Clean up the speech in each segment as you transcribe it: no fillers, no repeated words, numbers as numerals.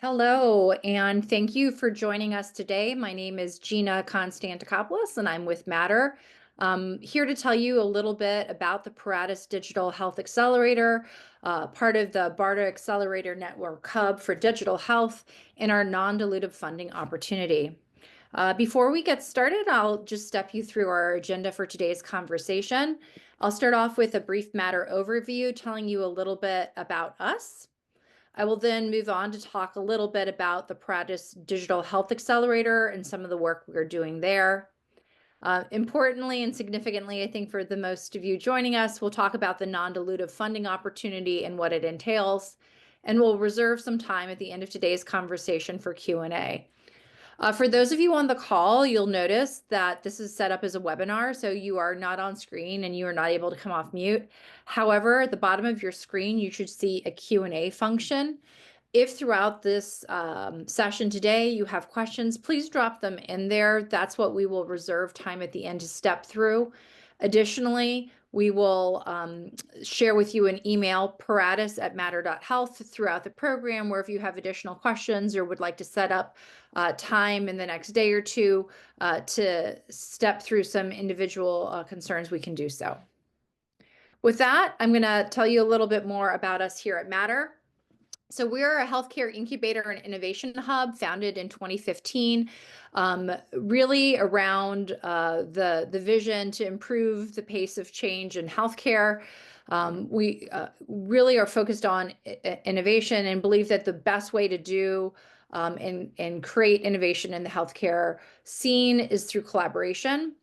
Hello, and thank you for joining us today. My name is Gina Konstantakopoulos, and I'm with Matter. Here to tell you a little bit about the Paratus Digital Health Accelerator, part of the BARDA Accelerator Network hub for digital health and our non-dilutive funding opportunity. Before we get started, I'll just step you through our agenda for today's conversation. I'll start off with a brief Matter overview, telling you a little bit about us. I will then move on to talk a little bit about the Paratus Digital Health Accelerator and some of the work we're doing there. Importantly and significantly, I think for the most of you joining us, we'll talk about the non-dilutive funding opportunity and what it entails, and we'll reserve some time at the end of today's conversation for Q&A. For those of you on the call, you'll notice that this is set up as a webinar, so you are not on screen and you are not able to come off mute. However, at the bottom of your screen, you should see a Q&A function. If throughout this session today you have questions, please drop them in there. That's what we will reserve time at the end to step through. Additionally, we will share with you an email, paratus@matter.health, throughout the program, where if you have additional questions or would like to set up time in the next day or two to step through some individual concerns, we can do so. With that, I'm going to tell you a little bit more about us here at Matter. So we're a healthcare incubator and innovation hub founded in 2015, really around the vision to improve the pace of change in healthcare. We really are focused on innovation and believe that the best way to do and create innovation in the healthcare scene is through collaboration.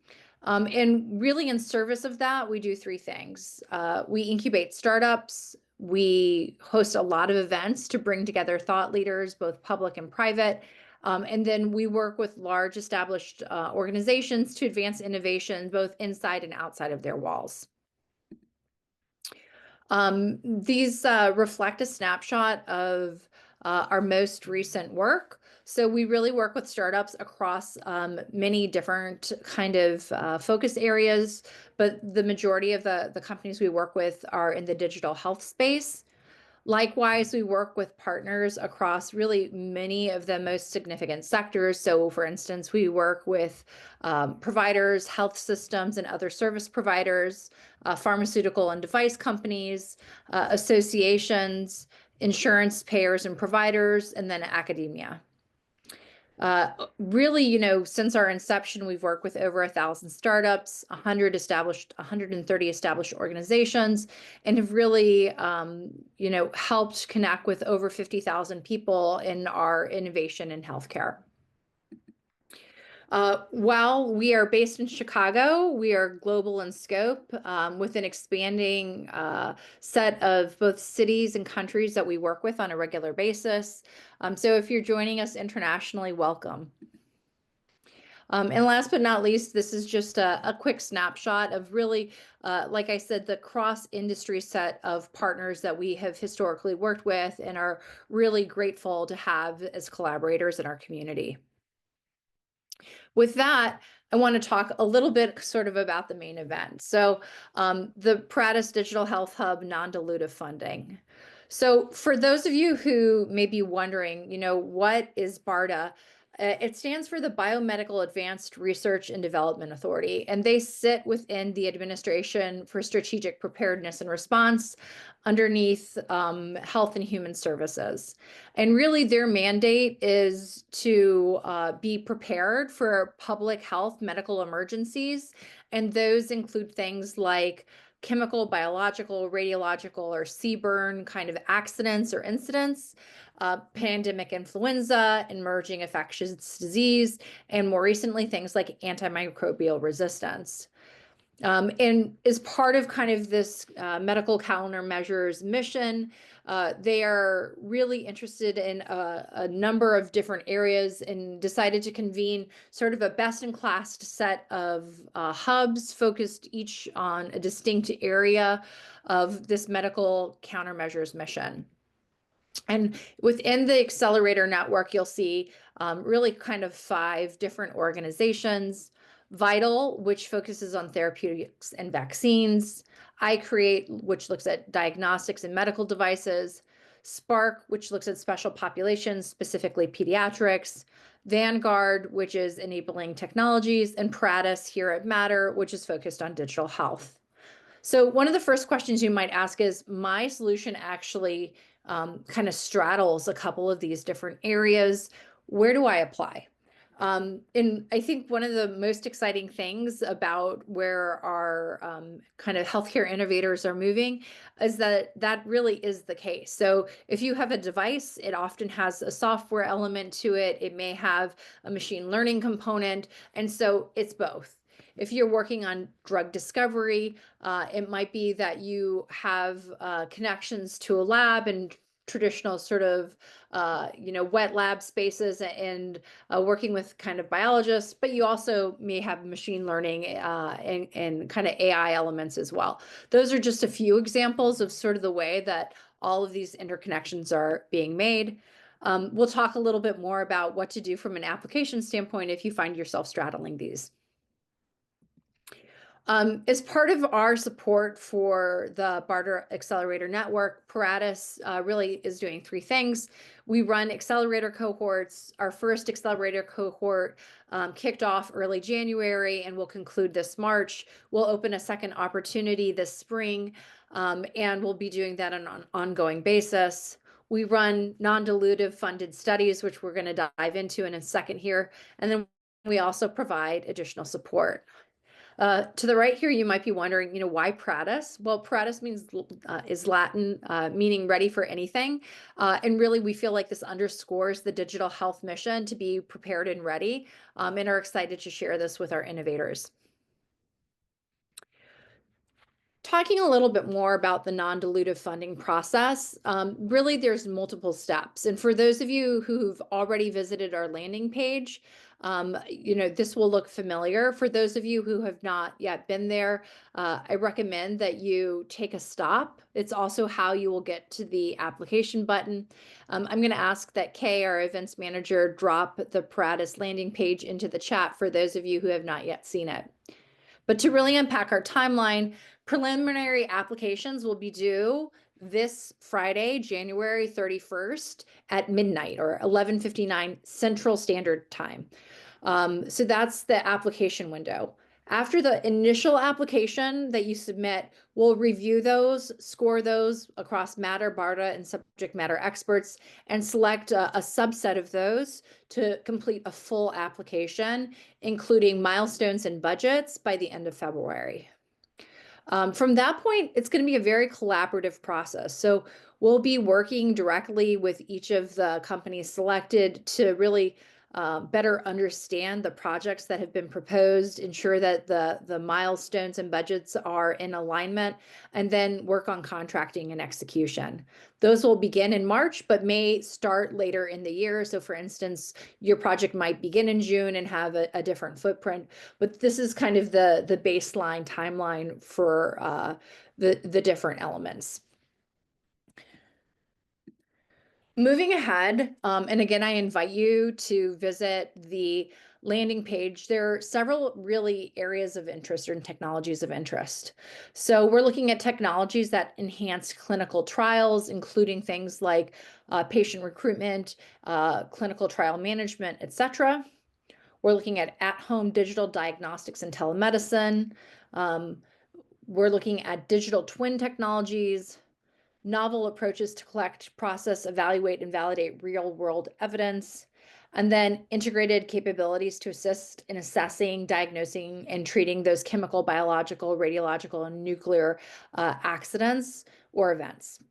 And really in service of that, we do three things. We incubate startups. We host a lot of events to bring together thought leaders, both public and private. And then we work with large established organizations to advance innovation, both inside and outside of their walls. These reflect a snapshot of our most recent work. So we really work with startups across many different kind of focus areas, but the majority of the companies we work with are in the digital health space. Likewise, we work with partners across really many of the most significant sectors. So for instance, we work with providers, health systems, and other service providers, pharmaceutical and device companies, associations, insurance payers and providers, and then academia. Really, since our inception, we've worked with over 1,000 startups, 130 established organizations, and have really, helped connect with over 50,000 people in our innovation in healthcare. While we are based in Chicago, we are global in scope with an expanding set of both cities and countries that we work with on a regular basis. So if you're joining us internationally, welcome. And last but not least, this is just a quick snapshot of really, like I said, the cross-industry set of partners that we have historically worked with and are really grateful to have as collaborators in our community. With that, I want to talk a little bit sort of about the main event. So the Paratus Digital Health Hub non-dilutive funding. So for those of you who may be wondering, what is BARDA? It stands for the Biomedical Advanced Research and Development Authority, and they sit within the Administration for Strategic Preparedness and Response underneath Health and Human Services. And really their mandate is to be prepared for public health medical emergencies, and those include things like chemical, biological, radiological, or seaborne kind of accidents or incidents, pandemic influenza, emerging infectious disease, and more recently, things like antimicrobial resistance. And as part of kind of this medical countermeasures mission, they are really interested in a number of different areas and decided to convene sort of a best-in-class set of hubs focused each on a distinct area of this medical countermeasures mission. And within the Accelerator Network, you'll see really kind of 5 different organizations. Vital, which focuses on therapeutics and vaccines. iCreate, which looks at diagnostics and medical devices. Spark, which looks at special populations, specifically pediatrics, Vanguard, which is enabling technologies, and Paratus here at Matter, which is focused on digital health. So one of the first questions you might ask is, my solution actually kind of straddles a couple of these different areas. Where do I apply? And I think one of the most exciting things about where our kind of healthcare innovators are moving is that that really is the case. So if you have a device, it often has a software element to it. It may have a machine learning component. And so it's both. If you're working on drug discovery, it might be that you have connections to a lab and traditional sort of wet lab spaces and working with kind of biologists, but you also may have machine learning and kind of AI elements as well. Those are just a few examples of sort of the way that all of these interconnections are being made. We'll talk a little bit more about what to do from an application standpoint if you find yourself straddling these. As part of our support for the BARDA Accelerator Network, Paratus really is doing three things. We run accelerator cohorts. Our first accelerator cohort kicked off early January and will conclude this March. We'll open a second opportunity this spring, and we'll be doing that on an ongoing basis. We run non-dilutive funded studies, which we're going to dive into in a second here. And then we also provide additional support. To the right here, you might be wondering, why Paratus? Well, Paratus is Latin, meaning ready for anything. And really, we feel like this underscores the digital health mission to be prepared and ready, and are excited to share this with our innovators. Talking a little bit more about the non-dilutive funding process, really there's multiple steps. And for those of you who've already visited our landing page, this will look familiar. For those of you who have not yet been there, I recommend that you take a stop. It's also how you will get to the application button. I'm going to ask that Kay, our events manager, drop the Paratus landing page into the chat for those of you who have not yet seen it. But to really unpack our timeline, preliminary applications will be due this Friday, January 31st at midnight or 11:59 Central Standard Time. So that's the application window. After the initial application that you submit, we'll review those, score those across Matter, BARDA, and subject matter experts, and select a subset of those to complete a full application, including milestones and budgets by the end of February. From that point, it's going to be a very collaborative process. So we'll be working directly with each of the companies selected to really better understand the projects that have been proposed, ensure that the milestones and budgets are in alignment, and then work on contracting and execution. Those will begin in March, but may start later in the year. So for instance, your project might begin in June and have a different footprint, but this is kind of the baseline timeline for the different elements. Moving ahead, and again, I invite you to visit the landing page. There are several really areas of interest and technologies of interest. So we're looking at technologies that enhance clinical trials, including things like patient recruitment, clinical trial management, etc. We're looking at at-home digital diagnostics and telemedicine. We're looking at digital twin technologies, novel approaches to collect, process, evaluate, and validate real-world evidence, and then integrated capabilities to assist in assessing, diagnosing, and treating those chemical, biological, radiological, and nuclear accidents or events.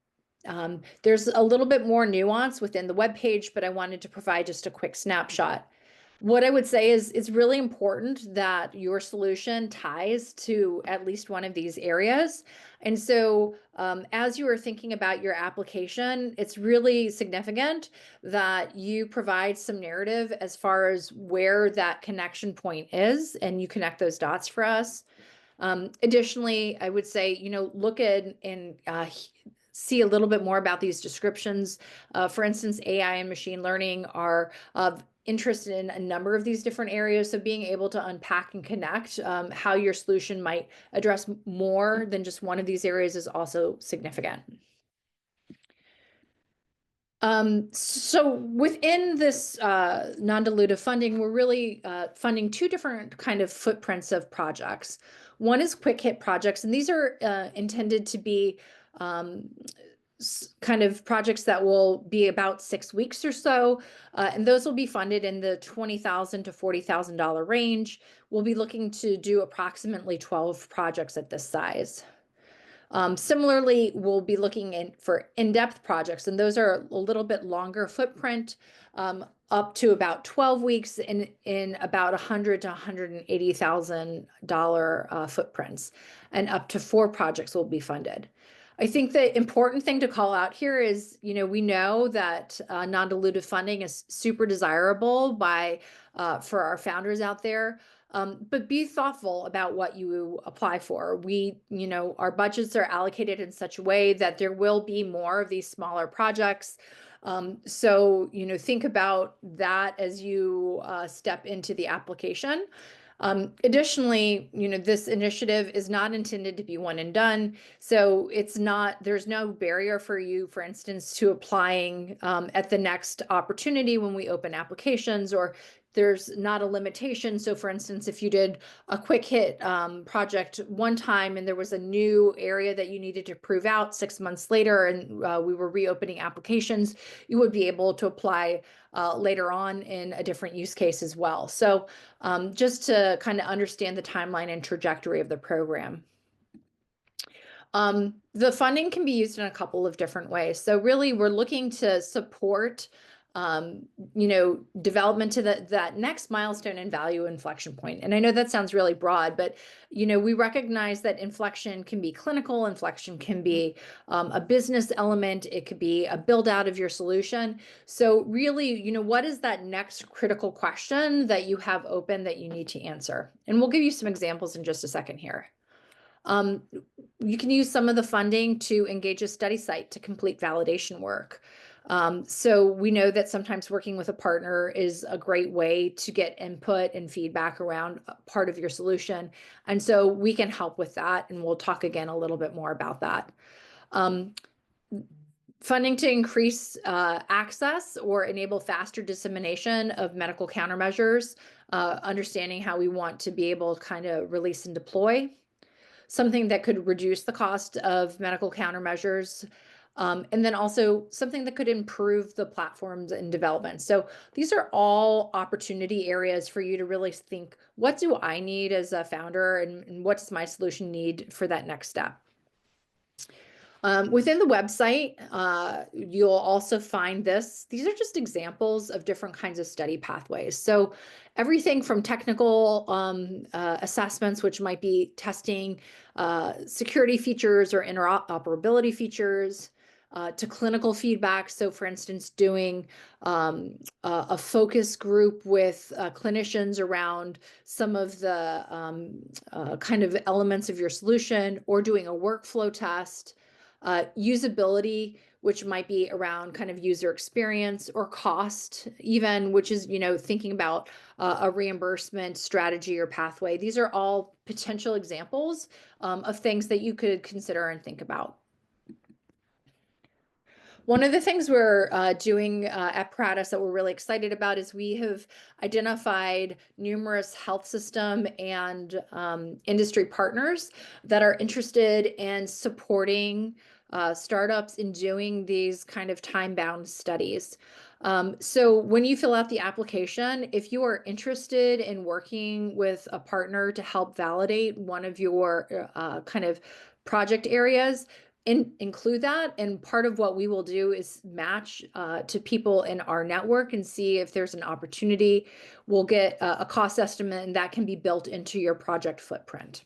There's a little bit more nuance within the webpage, but I wanted to provide just a quick snapshot. What I would say is it's really important that your solution ties to at least one of these areas. And so as you are thinking about your application, it's really significant that you provide some narrative as far as where that connection point is, and you connect those dots for us. Additionally, I would say, look at and see a little bit more about these descriptions. For instance, AI and machine learning are of interest in a number of these different areas. So being able to unpack and connect how your solution might address more than just one of these areas is also significant. So within this non-dilutive funding, we're really funding two different kind of footprints of projects. One is quick hit projects, and these are intended to be um, kind of projects that will be about 6 weeks or so, and those will be funded in the $20,000 to $40,000 range. We'll be looking to do approximately 12 projects at this size. Similarly, we'll be looking for in-depth projects, and those are a little bit longer footprint, up to about 12 weeks in about $100,000 to $180,000 footprints, and up to 4 projects will be funded. I think the important thing to call out here is, we know that non-dilutive funding is super desirable for our founders out there. But be thoughtful about what you apply for. Our budgets are allocated in such a way that there will be more of these smaller projects. So, think about that as you step into the application. Additionally, this initiative is not intended to be one and done. So there's no barrier for you, for instance, to applying at the next opportunity when we open applications, or there's not a limitation. So for instance, if you did a quick hit project one time and there was a new area that you needed to prove out 6 months later, and we were reopening applications, you would be able to apply later on in a different use case as well. So just to kind of understand the timeline and trajectory of the program. The funding can be used in a couple of different ways. So really, we're looking to support development to that next milestone and value inflection point. And I know that sounds really broad, but, we recognize that inflection can be clinical, inflection can be a business element, it could be a build out of your solution. So really, what is that next critical question that you have open that you need to answer? And we'll give you some examples in just a second here. You can use some of the funding to engage a study site to complete validation work. So we know that sometimes working with a partner is a great way to get input and feedback around part of your solution. And so we can help with that. And we'll talk again a little bit more about that. Funding to increase access or enable faster dissemination of medical countermeasures, understanding how we want to be able to kind of release and deploy. Something that could reduce the cost of medical countermeasures, and then also something that could improve the platforms and development. So these are all opportunity areas for you to really think, what do I need as a founder, and what does my solution need for that next step? Within the website, you'll also find this. These are just examples of different kinds of study pathways. So everything from technical assessments, which might be testing security features or interoperability features, to clinical feedback. So for instance, doing a focus group with clinicians around some of the kind of elements of your solution, or doing a workflow test. Usability, which might be around kind of user experience, or cost even, which is, thinking about a reimbursement strategy or pathway. These are all potential examples of things that you could consider and think about. One of the things we're doing at Paratus that we're really excited about is we have identified numerous health system and industry partners that are interested in supporting startups in doing these kind of time-bound studies. So when you fill out the application, if you are interested in working with a partner to help validate one of your kind of project areas, include that. And part of what we will do is match to people in our network and see if there's an opportunity. We'll get a cost estimate, and that can be built into your project footprint.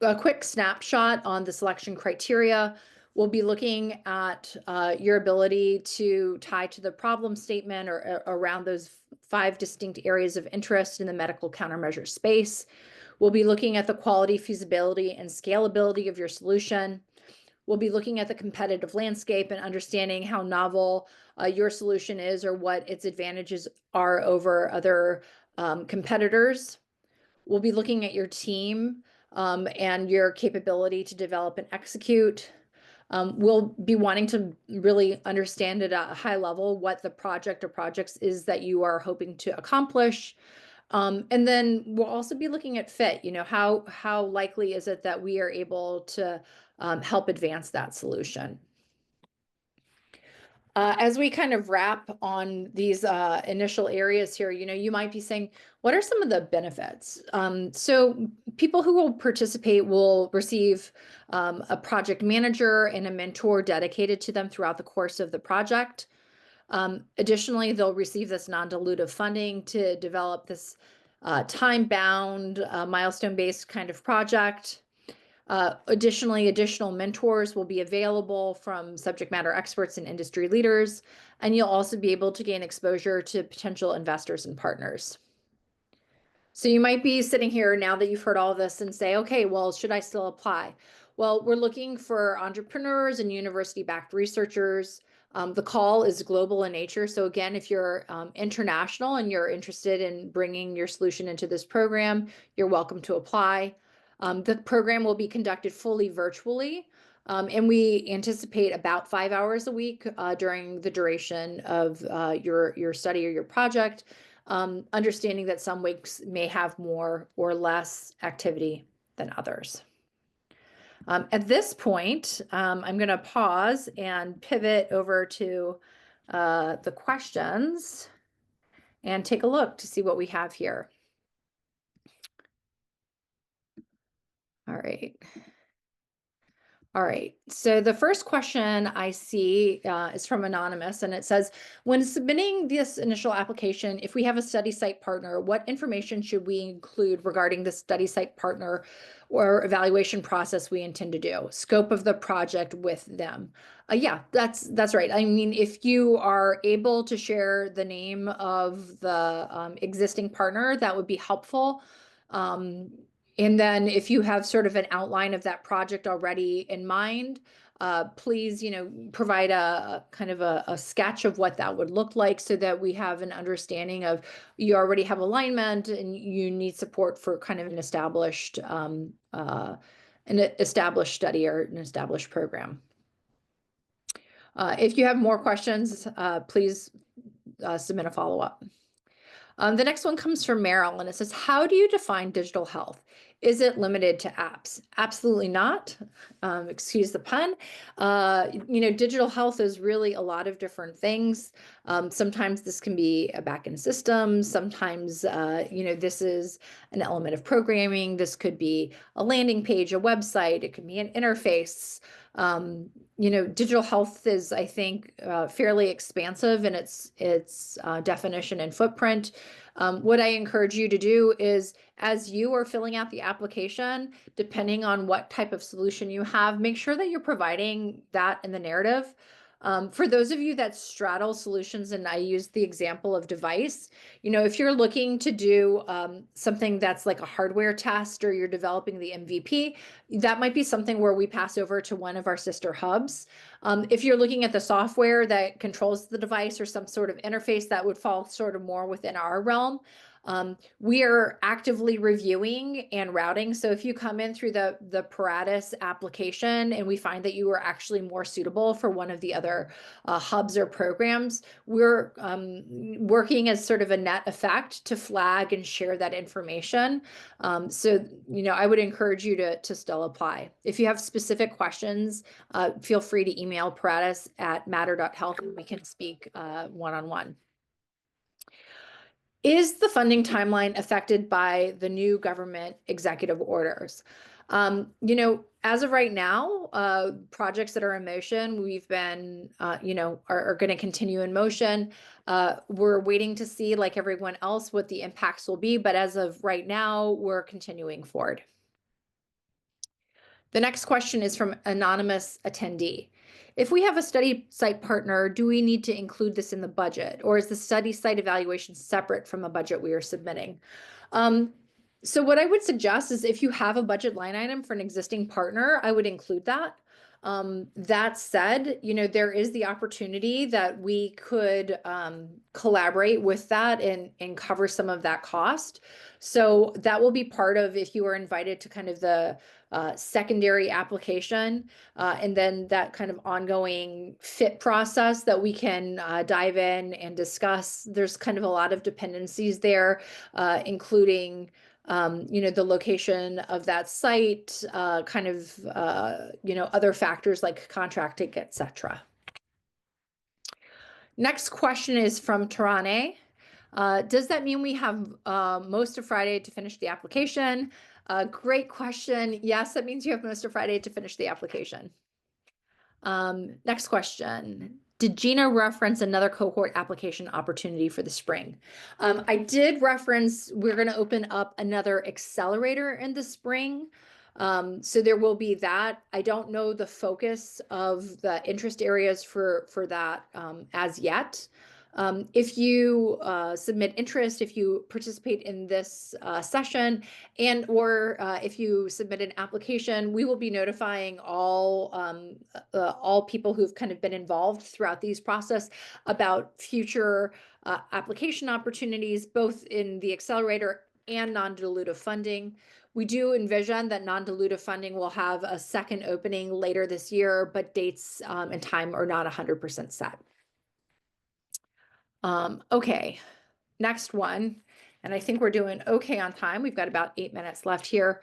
A quick snapshot on the selection criteria. We'll be looking at your ability to tie to the problem statement or around those 5 distinct areas of interest in the medical countermeasure space. We'll be looking at the quality, feasibility, and scalability of your solution. We'll be looking at the competitive landscape and understanding how novel your solution is, or what its advantages are over other competitors. We'll be looking at your team and your capability to develop and execute. We'll be wanting to really understand at a high level what the project or projects is that you are hoping to accomplish. And then we'll also be looking at fit, how likely is it that we are able to help advance that solution. As we kind of wrap on these initial areas here, you might be saying, what are some of the benefits? So people who will participate will receive a project manager and a mentor dedicated to them throughout the course of the project. Additionally, they'll receive this non-dilutive funding to develop this time-bound, milestone-based kind of project. Additionally, additional mentors will be available from subject matter experts and industry leaders, and you'll also be able to gain exposure to potential investors and partners. So you might be sitting here now that you've heard all of this and say, okay, well, should I still apply? Well, we're looking for entrepreneurs and university-backed researchers. The call is global in nature. So again, if you're international and you're interested in bringing your solution into this program, you're welcome to apply. The program will be conducted fully virtually, and we anticipate about 5 hours a week during the duration of your study or your project, understanding that some weeks may have more or less activity than others. At this point, I'm going to pause and pivot over to the questions and take a look to see what we have here. All right. All right. So the first question I see is from Anonymous, and it says, when submitting this initial application, if we have a study site partner, what information should we include regarding the study site partner or evaluation process we intend to do? Scope of the project with them. Yeah, that's right. I mean, if you are able to share the name of the existing partner, that would be helpful. And then if you have sort of an outline of that project already in mind, please, provide a kind of a sketch of what that would look like so that we have an understanding of you already have alignment and you need support for kind of an established study or an established program. If you have more questions, please submit a follow-up. The next one comes from Meryl, and it says, how do you define digital health? Is it limited to apps? Absolutely not. Excuse the pun. Digital health is really a lot of different things. Sometimes this can be a backend system. Sometimes, this is an element of programming. This could be a landing page, a website. It could be an interface. Digital health is, I think, fairly expansive in its definition and footprint. What I encourage you to do is, as you are filling out the application, depending on what type of solution you have, make sure that you're providing that in the narrative. For those of you that straddle solutions, and I use the example of device, if you're looking to do something that's like a hardware test or you're developing the MVP, that might be something where we pass over to one of our sister hubs. If you're looking at the software that controls the device or some sort of interface, that would fall sort of more within our realm. We are actively reviewing and routing. So if you come in through the Paratus application and we find that you are actually more suitable for one of the other hubs or programs, we're working as sort of a net effect to flag and share that information. So I would encourage you to still apply. If you have specific questions, feel free to email Paratus at matter.health and we can speak one-on-one. Is the funding timeline affected by the new government executive orders? As of right now, projects that are in motion, we've been, are going to continue in motion. We're waiting to see, like everyone else, what the impacts will be. But as of right now, we're continuing forward. The next question is from anonymous attendee. If we have a study site partner, do we need to include this in the budget, or is the study site evaluation separate from a budget we are submitting? So what I would suggest is if you have a budget line item for an existing partner, I would include that. That said, there is the opportunity that we could collaborate with that and cover some of that cost. So that will be part of, if you are invited to kind of the secondary application, and then that kind of ongoing fit process that we can dive in and discuss. There's kind of a lot of dependencies there, including the location of that site, kind of, other factors like contracting, etc. Next question is from Tarane. Does that mean we have most of Friday to finish the application? Great question. Yes, that means you have most of Friday to finish the application. Next question. Did Gina reference another cohort application opportunity for the spring? I did reference we're going to open up another accelerator in the spring. So there will be that. I don't know the focus of the interest areas for that as yet. If you submit interest, if you participate in this session, or if you submit an application, we will be notifying all people who've kind of been involved throughout these process about future application opportunities, both in the accelerator and non-dilutive funding. We do envision that non-dilutive funding will have a second opening later this year, but dates and time are not 100% set. Okay, next one. And I think we're doing okay on time. We've got about 8 minutes left here.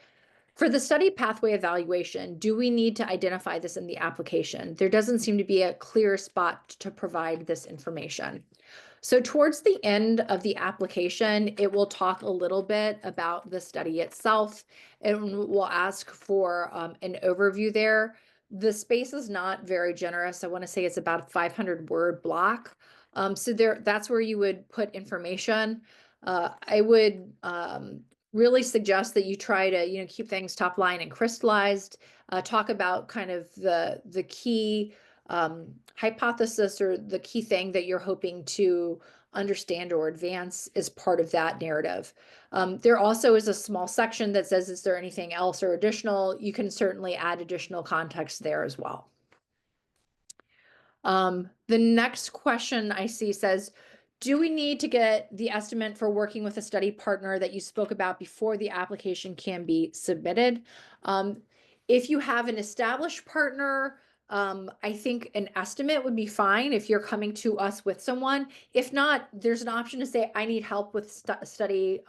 For the study pathway evaluation, do we need to identify this in the application? There doesn't seem to be a clear spot to provide this information. So towards the end of the application, it will talk a little bit about the study itself, and we'll ask for an overview there. The space is not very generous. I want to say it's about a 500-word block. So that's where you would put information. I would really suggest that you try to keep things top line and crystallized. Talk about kind of the key hypothesis or the key thing that you're hoping to understand or advance as part of that narrative. There also is a small section that says, is there anything else or additional? You can certainly add additional context there as well. The next question I see says, do we need to get the estimate for working with a study partner that you spoke about before the application can be submitted? If you have an established partner, I think an estimate would be fine if you're coming to us with someone. If not, there's an option to say, I need help with study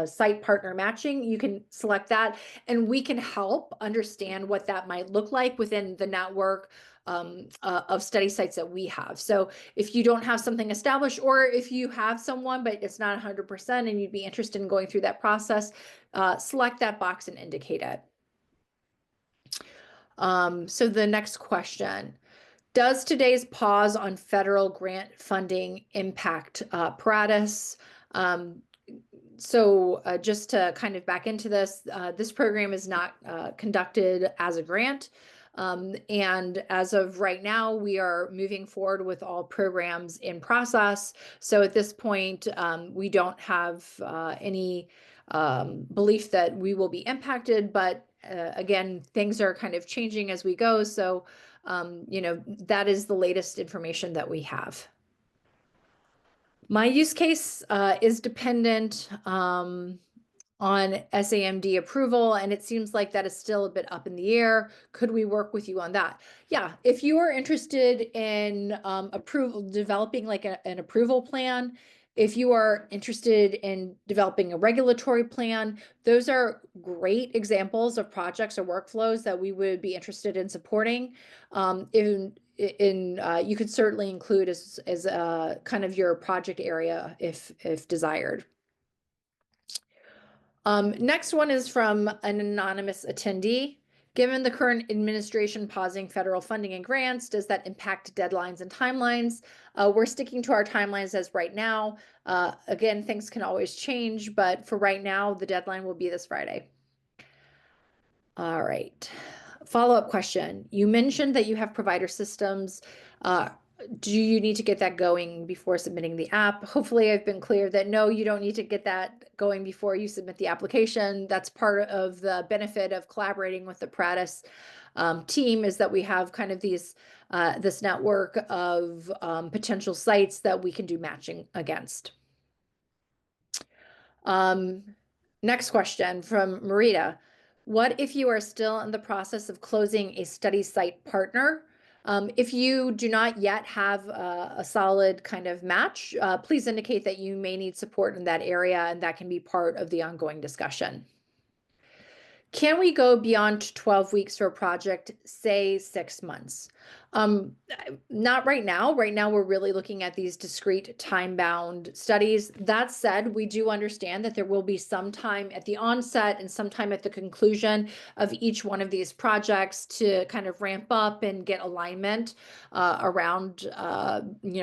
site partner matching. You can select that, and we can help understand what that might look like within the network of study sites that we have. So if you don't have something established, or if you have someone, but it's not 100% and you'd be interested in going through that process, select that box and indicate it. So the next question, does today's pause on federal grant funding impact Paratus? Just to kind of back into this, this program is not conducted as a grant. And as of right now, we are moving forward with all programs in process. So at this point, we don't have any belief that we will be impacted, but again, things are kind of changing as we go. So, that is the latest information that we have. My use case is dependent on SAMD approval, and it seems like that is still a bit up in the air. Could we work with you on that? Yeah, if you are interested in developing like an approval plan, if you are interested in developing a regulatory plan, those are great examples of projects or workflows that we would be interested in supporting. You could certainly include as kind of your project area if desired. Next one is from an anonymous attendee. Given the current administration pausing federal funding and grants, does that impact deadlines and timelines? We're sticking to our timelines as right now. Again, things can always change, but for right now, the deadline will be this Friday. All right. Follow-up question. You mentioned that you have provider systems. Do you need to get that going before submitting the app? Hopefully I've been clear that no, you don't need to get that going before you submit the application. That's part of the benefit of collaborating with the Paratus team, is that we have kind of this network of potential sites that we can do matching against. Next question from Marita. What if you are still in the process of closing a study site partner? If you do not yet have a solid kind of match, please indicate that you may need support in that area, and that can be part of the ongoing discussion. Can we go beyond 12 weeks for a project, say 6 months? Not right now. Right now, we're really looking at these discrete time-bound studies. That said, we do understand that there will be some time at the onset and some time at the conclusion of each one of these projects to kind of ramp up and get alignment around,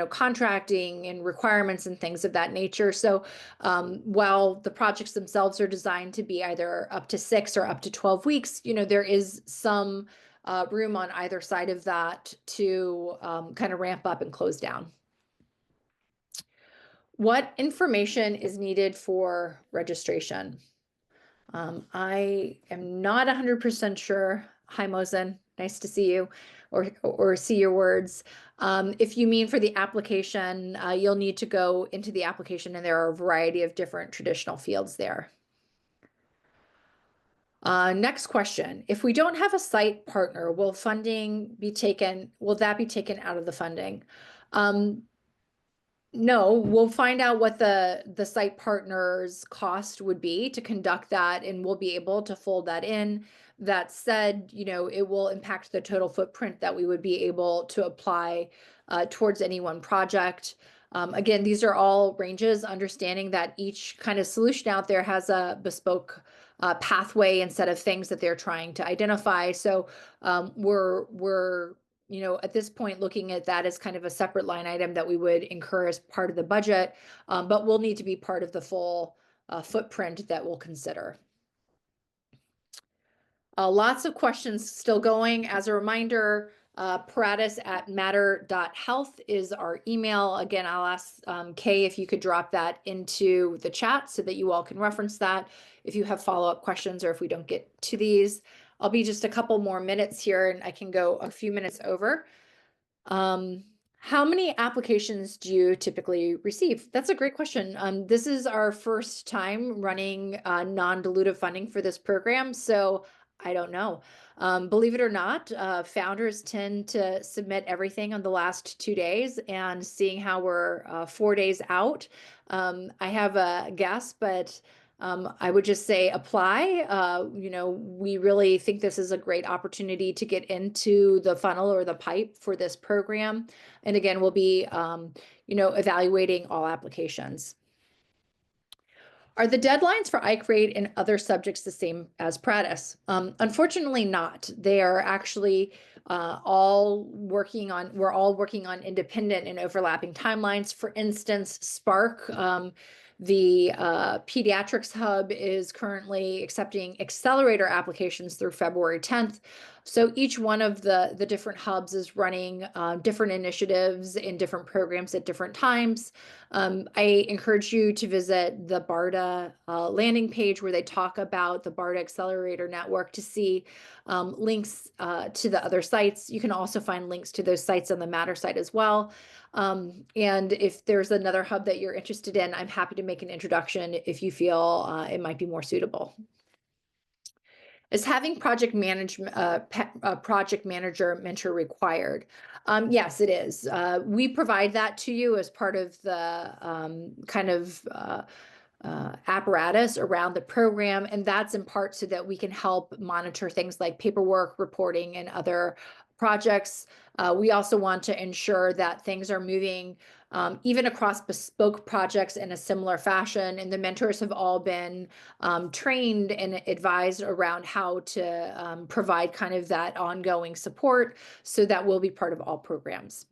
contracting and requirements and things of that nature. So while the projects themselves are designed to be either up to 6 or up to 12 weeks, there is some room on either side of that to kind of ramp up and close down. What information is needed for registration? I am not 100% sure. Hi, Mosen. Nice to see you or see your words. If you mean for the application, you'll need to go into the application, and there are a variety of different traditional fields there. Next question. If we don't have a site partner, will that be taken out of the funding? No, we'll find out what the site partner's cost would be to conduct that, and we'll be able to fold that in. That said, it will impact the total footprint that we would be able to apply towards any one project. Again, these are all ranges, understanding that each kind of solution out there has a bespoke pathway and set of things that they're trying to identify. So we're at this point, looking at that as kind of a separate line item that we would incur as part of the budget, but will need to be part of the full footprint that we'll consider. Lots of questions still going. As a reminder, Paratus@matter.health is our email. Again, I'll ask Kay if you could drop that into the chat so that you all can reference that if you have follow-up questions or if we don't get to these. I'll be just a couple more minutes here, and I can go a few minutes over. How many applications do you typically receive? That's a great question. This is our first time running non-dilutive funding for this program, so I don't know. Believe it or not, founders tend to submit everything on the last 2 days, and seeing how we're 4 days out, I have a guess, but I would just say apply. We really think this is a great opportunity to get into the funnel or the pipe for this program. And again, we'll be, evaluating all applications. Are the deadlines for iCreate and other subjects the same as Paratus? Unfortunately not. They are actually we're all working on independent and overlapping timelines. For instance, Spark, the Pediatrics Hub, is currently accepting accelerator applications through February 10th. So each one of the different hubs is running different initiatives in different programs at different times. I encourage you to visit the BARDA landing page where they talk about the BARDA Accelerator Network to see links to the other sites. You can also find links to those sites on the Matter site as well. And if there's another hub that you're interested in, I'm happy to make an introduction if you feel it might be more suitable. Is having project manager mentor required? Yes, it is. We provide that to you as part of the kind of apparatus around the program, and that's in part so that we can help monitor things like paperwork, reporting, and other projects. We also want to ensure that things are moving even across bespoke projects in a similar fashion. And the mentors have all been trained and advised around how to provide kind of that ongoing support. So that will be part of all programs.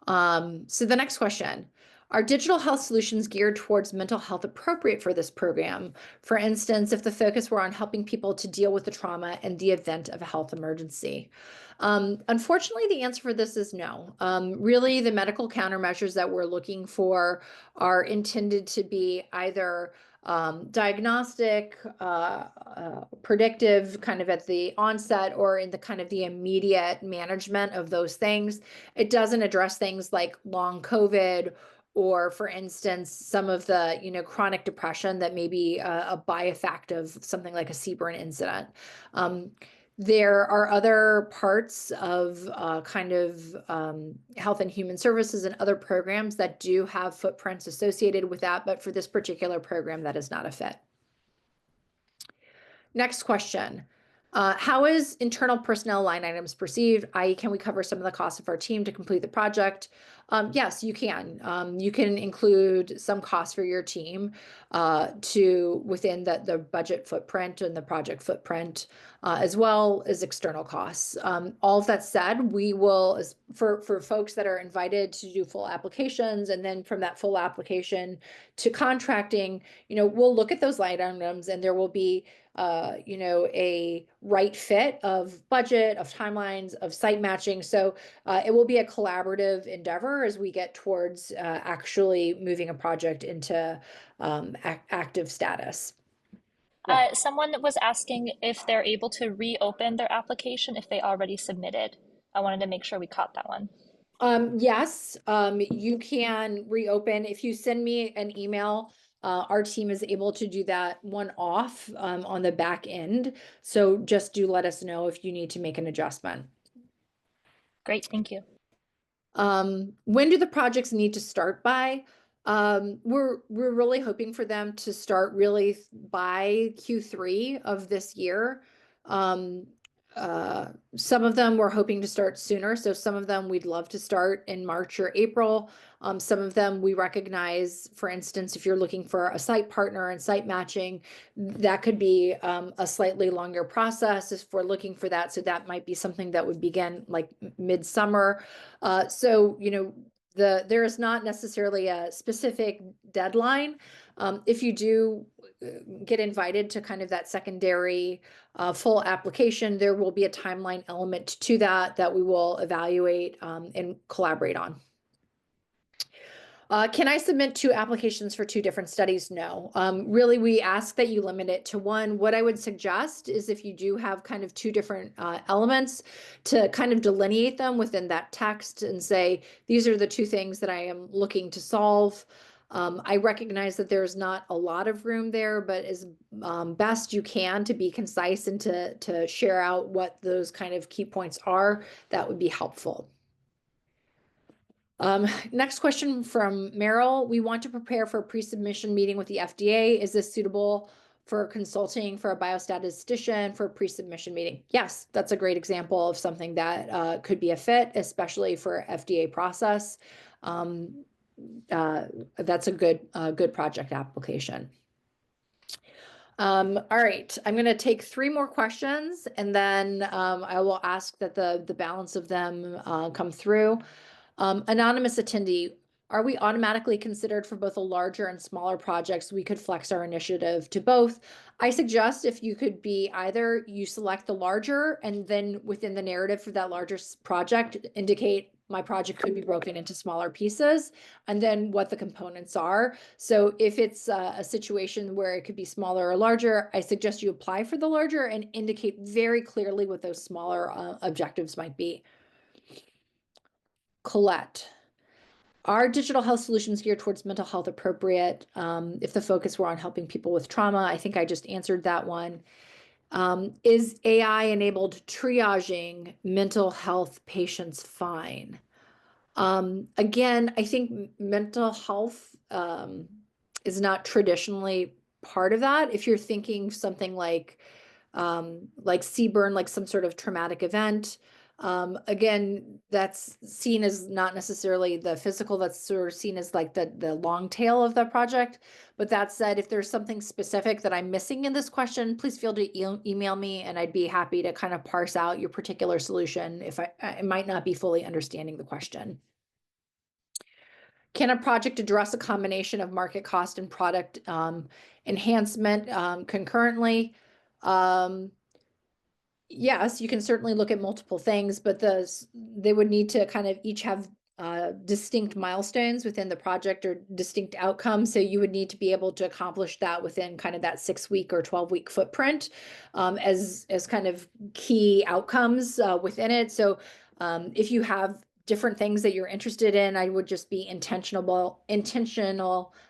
So the next question. Are digital health solutions geared towards mental health appropriate for this program? For instance, if the focus were on helping people to deal with the trauma in the event of a health emergency? Unfortunately, the answer for this is no. Really, the medical countermeasures that we're looking for are intended to be either diagnostic, predictive, kind of at the onset, or in the kind of the immediate management of those things. It doesn't address things like long COVID or for instance, some of the, chronic depression that may be a byeffect of something like a CBRN incident. There are other parts of Health and Human Services and other programs that do have footprints associated with that, but for this particular program, that is not a fit. Next question. How is internal personnel line items perceived? I.e., can we cover some of the costs of our team to complete the project? Yes, you can. You can include some costs for your team within the budget footprint and the project footprint, as well as external costs. All of that said, we will, for folks that are invited to do full applications, and then from that full application to contracting, we'll look at those line items, and there will be a right fit of budget, of timelines, of site matching. So it will be a collaborative endeavor as we get towards actually moving a project into active status. Yeah. Someone was asking if they're able to reopen their application if they already submitted. I wanted to make sure we caught that one. Yes, you can reopen. If you send me an email, our team is able to do that one off on the back end. So just do let us know if you need to make an adjustment. Great, thank you. When do the projects need to start by? We're really hoping for them to start really by Q3 of this year. Some of them we're hoping to start sooner. So some of them we'd love to start in March or April. Some of them we recognize, for instance, if you're looking for a site partner and site matching, that could be a slightly longer process if we're looking for that. So that might be something that would begin like midsummer. So, there is not necessarily a specific deadline. If you do get invited to kind of that secondary full application, there will be a timeline element to that we will evaluate and collaborate on. Can I submit 2 applications for 2 different studies? No. Really, we ask that you limit it to one. What I would suggest is if you do have kind of 2 different elements, to kind of delineate them within that text and say, these are the 2 things that I am looking to solve. I recognize that there's not a lot of room there, but as best you can to be concise and to share out what those kind of key points are, that would be helpful. Next question from Meryl. We want to prepare for a pre-submission meeting with the FDA. Is this suitable for consulting for a biostatistician for a pre-submission meeting? Yes, that's a great example of something that could be a fit, especially for FDA process. That's a good project application. All right, I'm going to take 3 more questions, and then I will ask that the balance of them come through. Anonymous attendee, are we automatically considered for both a larger and smaller projects? We could flex our initiative to both. I suggest if you could be either you select the larger and then within the narrative for that larger project, indicate my project could be broken into smaller pieces and then what the components are. So if it's a situation where it could be smaller or larger, I suggest you apply for the larger and indicate very clearly what those smaller objectives might be. Colette, are digital health solutions geared towards mental health appropriate if the focus were on helping people with trauma? I think I just answered that one. Is AI-enabled triaging mental health patients fine? Again, I think mental health is not traditionally part of that. If you're thinking something like CBRN, like some sort of traumatic event, again, that's seen as not necessarily the physical, that's sort of seen as like the long tail of the project. But that said, if there's something specific that I'm missing in this question, please feel to email me and I'd be happy to kind of parse out your particular solution if I might not be fully understanding the question. Can a project address a combination of market cost and product enhancement concurrently? Yes, you can certainly look at multiple things, but they would need to kind of each have distinct milestones within the project or distinct outcomes. So you would need to be able to accomplish that within kind of that 6-week or 12-week footprint as kind of key outcomes within it. So if you have different things that you're interested in. I would just be intentional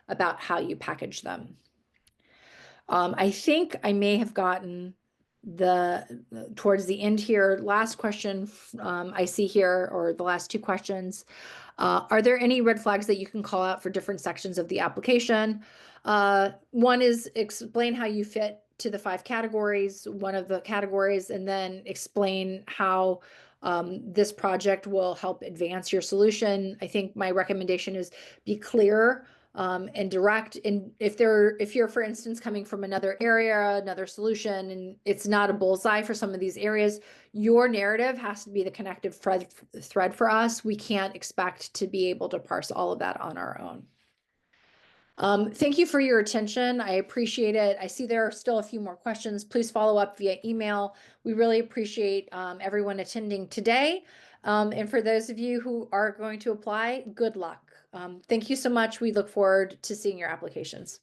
about how you package them. I think I may have gotten towards the end here. Last question I see here, or the last two questions. Are there any red flags that you can call out for different sections of the application? One is explain how you fit to the 5 categories, one of the categories, and then explain how this project will help advance your solution. I think my recommendation is be clear and direct. And if you're, for instance, coming from another area, another solution, and it's not a bullseye for some of these areas, your narrative has to be the connective thread for us. We can't expect to be able to parse all of that on our own. Thank you for your attention. I appreciate it. I see there are still a few more questions. Please follow up via email. We really appreciate everyone attending today. And for those of you who are going to apply, good luck. Thank you so much. We look forward to seeing your applications.